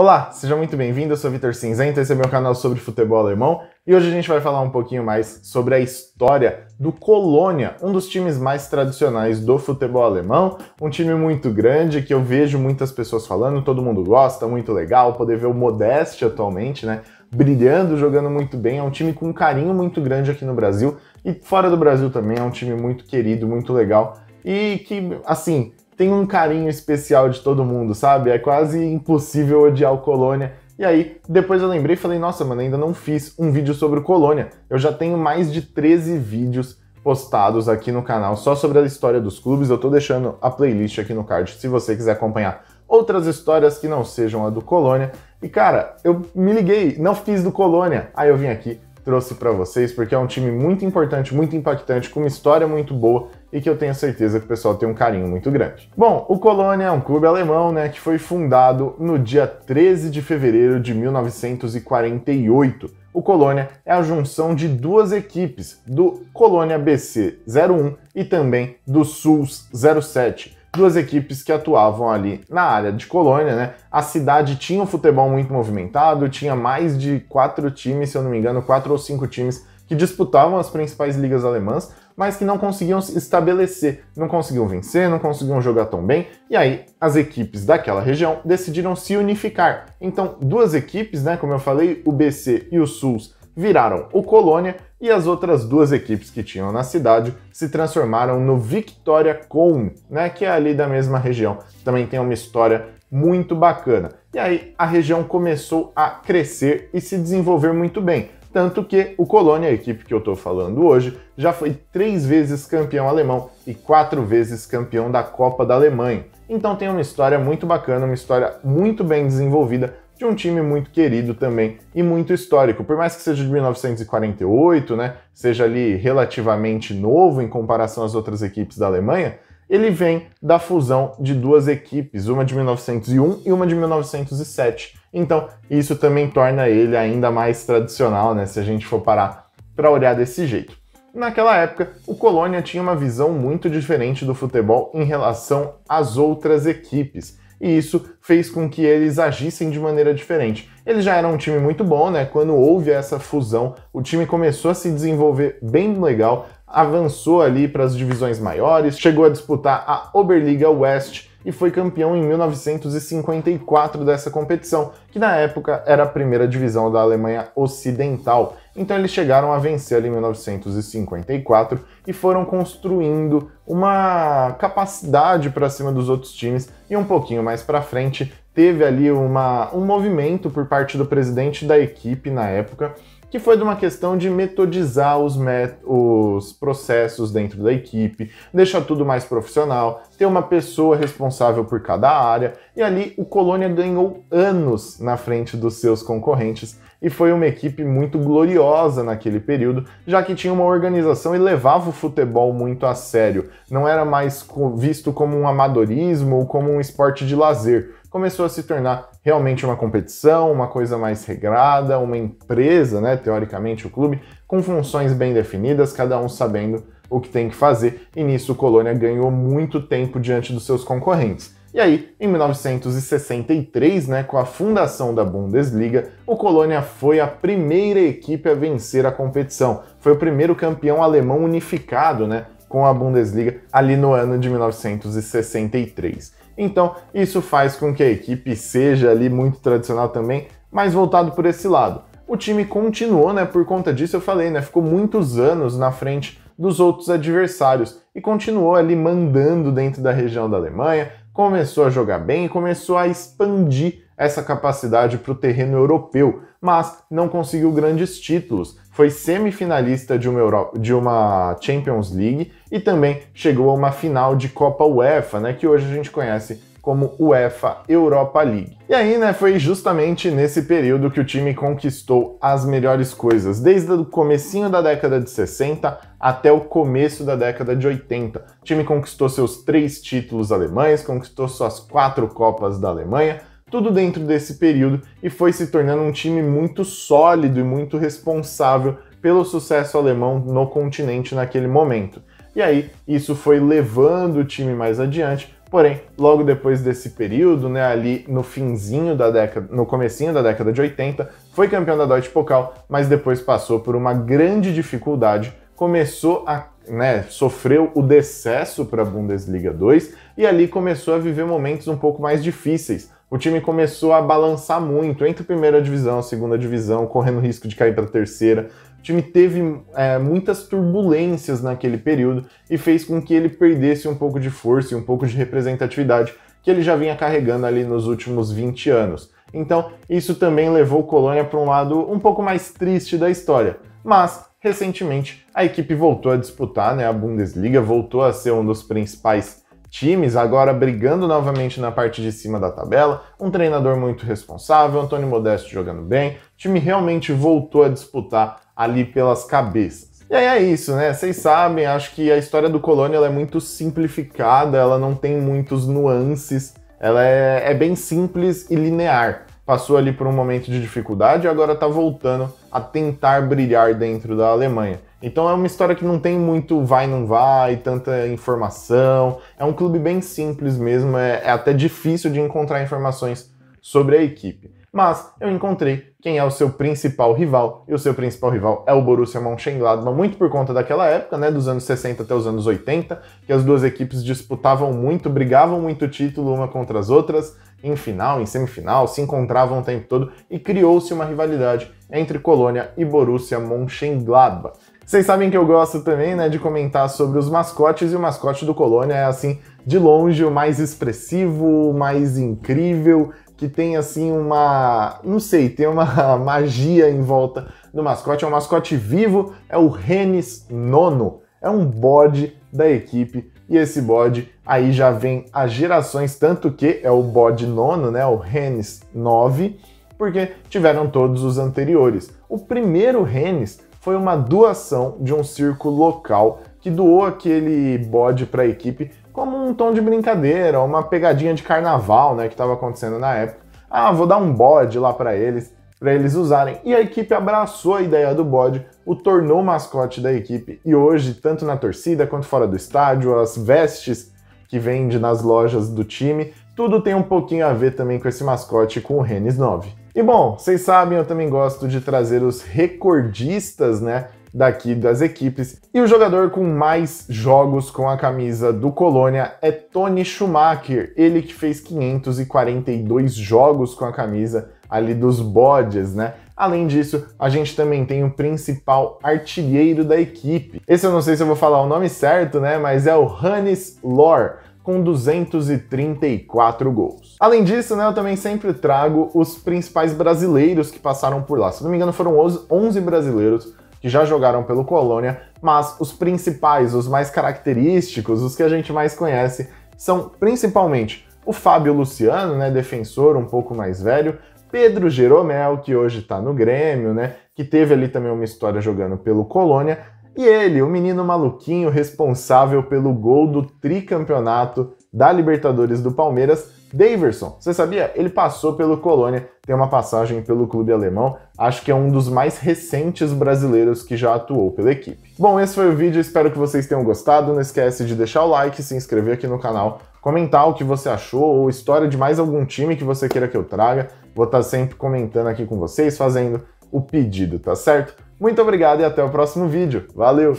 Olá, seja muito bem-vindo, eu sou Vitor Cinzento, esse é meu canal sobre futebol alemão e hoje a gente vai falar um pouquinho mais sobre a história do Colônia, um dos times mais tradicionais do futebol alemão, um time muito grande que eu vejo muitas pessoas falando, todo mundo gosta, muito legal, poder ver o Modeste atualmente, né, brilhando, jogando muito bem, é um time com um carinho muito grande aqui no Brasil e fora do Brasil também, é um time muito querido, muito legal e que, assim, tem um carinho especial de todo mundo, sabe? É quase impossível odiar o Colônia. E aí, depois eu lembrei e falei, nossa, mano, ainda não fiz um vídeo sobre o Colônia. Eu já tenho mais de 13 vídeos postados aqui no canal só sobre a história dos clubes. Eu tô deixando a playlist aqui no card se você quiser acompanhar outras histórias que não sejam a do Colônia. E cara, eu me liguei, não fiz do Colônia. Aí eu vim aqui, trouxe pra vocês, porque é um time muito importante, muito impactante, com uma história muito boa e que eu tenho certeza que o pessoal tem um carinho muito grande. Bom, o Colônia é um clube alemão, né, que foi fundado no dia 13 de fevereiro de 1948. O Colônia é a junção de duas equipes, do Colônia BC 01 e também do SUS 07. Duas equipes que atuavam ali na área de Colônia, né? A cidade tinha um futebol muito movimentado, tinha mais de 4 times, se eu não me engano, 4 ou 5 times que disputavam as principais ligas alemãs, mas que não conseguiam se estabelecer, não conseguiam vencer, não conseguiam jogar tão bem, e aí as equipes daquela região decidiram se unificar. Então, duas equipes, né, como eu falei, o BC e o SUS, viraram o Colônia, e as outras duas equipes que tinham na cidade se transformaram no Viktoria Köln, né, que é ali da mesma região. Também tem uma história muito bacana. E aí a região começou a crescer e se desenvolver muito bem. Tanto que o Colônia, a equipe que eu estou falando hoje, já foi 3 vezes campeão alemão e 4 vezes campeão da Copa da Alemanha. Então tem uma história muito bacana, uma história muito bem desenvolvida, de um time muito querido também e muito histórico. Por mais que seja de 1948, né, seja ali relativamente novo em comparação às outras equipes da Alemanha, ele vem da fusão de duas equipes, uma de 1901 e uma de 1907. Então, isso também torna ele ainda mais tradicional, né, se a gente for parar para olhar desse jeito. Naquela época, o Colônia tinha uma visão muito diferente do futebol em relação às outras equipes. E isso fez com que eles agissem de maneira diferente. Eles já eram um time muito bom, né? Quando houve essa fusão, o time começou a se desenvolver bem legal, avançou ali para as divisões maiores, chegou a disputar a Oberliga West e foi campeão em 1954 dessa competição, que na época era a primeira divisão da Alemanha Ocidental. Então eles chegaram a vencer ali em 1954 e foram construindo uma capacidade para cima dos outros times, e um pouquinho mais para frente teve ali um movimento por parte do presidente da equipe na época, que foi de uma questão de metodizar os processos dentro da equipe, deixar tudo mais profissional, ter uma pessoa responsável por cada área, e ali o Colônia ganhou anos na frente dos seus concorrentes, e foi uma equipe muito gloriosa naquele período, já que tinha uma organização e levava o futebol muito a sério. Não era mais visto como um amadorismo ou como um esporte de lazer. Começou a se tornar realmente uma competição, uma coisa mais regrada, uma empresa, né, teoricamente o clube, com funções bem definidas, cada um sabendo o que tem que fazer, e nisso o Colônia ganhou muito tempo diante dos seus concorrentes. E aí, em 1963, né, com a fundação da Bundesliga, o Colônia foi a primeira equipe a vencer a competição. Foi o primeiro campeão alemão unificado, né, com a Bundesliga ali no ano de 1963. Então, isso faz com que a equipe seja ali muito tradicional também, mas voltado por esse lado. O time continuou, né, por conta disso eu falei, né, ficou muitos anos na frente dos outros adversários e continuou ali mandando dentro da região da Alemanha, começou a jogar bem e começou a expandir essa capacidade para o terreno europeu, mas não conseguiu grandes títulos. Foi semifinalista de uma Champions League e também chegou a uma final de Copa UEFA, né, que hoje a gente conhece como UEFA Europa League. E aí, né, foi justamente nesse período que o time conquistou as melhores coisas, desde o comecinho da década de 60 até o começo da década de 80. O time conquistou seus 3 títulos alemães, conquistou suas 4 Copas da Alemanha, tudo dentro desse período, e foi se tornando um time muito sólido e muito responsável pelo sucesso alemão no continente naquele momento. E aí, isso foi levando o time mais adiante, Porém, logo depois desse período, né, ali no finzinho da década, no comecinho da década de 80, foi campeão da Deutsche Pokal, mas depois passou por uma grande dificuldade, começou a, sofreu o decesso para a Bundesliga 2 e ali começou a viver momentos um pouco mais difíceis. O time começou a balançar muito entre a primeira divisão e a segunda divisão, correndo risco de cair para a terceira. O time teve muitas turbulências naquele período e fez com que ele perdesse um pouco de força e um pouco de representatividade que ele já vinha carregando ali nos últimos 20 anos. Então, isso também levou o Colônia para um lado um pouco mais triste da história. Mas, recentemente, a equipe voltou a disputar, a Bundesliga, voltou a ser um dos principais times, agora brigando novamente na parte de cima da tabela, um treinador muito responsável, Antônio Modesto jogando bem, o time realmente voltou a disputar ali pelas cabeças. E aí é isso, né? Vocês sabem, acho que a história do Colônia ela é muito simplificada, ela não tem muitos nuances, ela é bem simples e linear. Passou ali por um momento de dificuldade e agora está voltando a tentar brilhar dentro da Alemanha. Então é uma história que não tem muito vai, não vai, tanta informação. É um clube bem simples mesmo, é até difícil de encontrar informações sobre a equipe. Mas eu encontrei quem é o seu principal rival, e o seu principal rival é o Borussia Mönchengladbach, muito por conta daquela época, dos anos 60 até os anos 80, que as duas equipes disputavam muito, brigavam muito título uma contra as outras, em final, em semifinal, se encontravam o tempo todo, e criou-se uma rivalidade entre Colônia e Borussia Mönchengladbach. Vocês sabem que eu gosto também, de comentar sobre os mascotes, e o mascote do Colônia é, assim, de longe o mais expressivo, o mais incrível, que tem, assim, tem uma magia em volta do mascote. É um mascote vivo, é o Rennes Nono. É um bode da equipe, e esse bode aí já vem há gerações, tanto que é o bode nono, o Rennes 9, porque tiveram todos os anteriores. O primeiro Rennes foi uma doação de um circo local que doou aquele bode para a equipe como um tom de brincadeira, uma pegadinha de carnaval, que estava acontecendo na época. Ah, vou dar um bode lá para eles usarem. E a equipe abraçou a ideia do bode, o tornou mascote da equipe e hoje, tanto na torcida quanto fora do estádio, as vestes que vende nas lojas do time, tudo tem um pouquinho a ver também com esse mascote, com o Rennes 9. E bom, vocês sabem, eu também gosto de trazer os recordistas, daqui das equipes. E o jogador com mais jogos com a camisa do Colônia é Toni Schumacher, ele que fez 542 jogos com a camisa ali dos bodes, Além disso, a gente também tem o principal artilheiro da equipe. Esse eu não sei se eu vou falar o nome certo, mas é o Hannes Lohr, com 234 gols. Além disso, eu também sempre trago os principais brasileiros que passaram por lá. Se não me engano, foram 11 brasileiros que já jogaram pelo Colônia, mas os principais, os mais característicos, os que a gente mais conhece, são principalmente o Fábio Luciano, defensor um pouco mais velho, Pedro Jeromel, que hoje está no Grêmio, que teve ali também uma história jogando pelo Colônia, e ele, o menino maluquinho responsável pelo gol do tricampeonato da Libertadores do Palmeiras, Daverson. Você sabia? Ele passou pelo Colônia, tem uma passagem pelo clube alemão, acho que é um dos mais recentes brasileiros que já atuou pela equipe. Bom, esse foi o vídeo, espero que vocês tenham gostado, não esquece de deixar o like, se inscrever aqui no canal, comentar o que você achou ou história de mais algum time que você queira que eu traga, vou estar sempre comentando aqui com vocês, fazendo o pedido, tá certo? Muito obrigado e até o próximo vídeo. Valeu!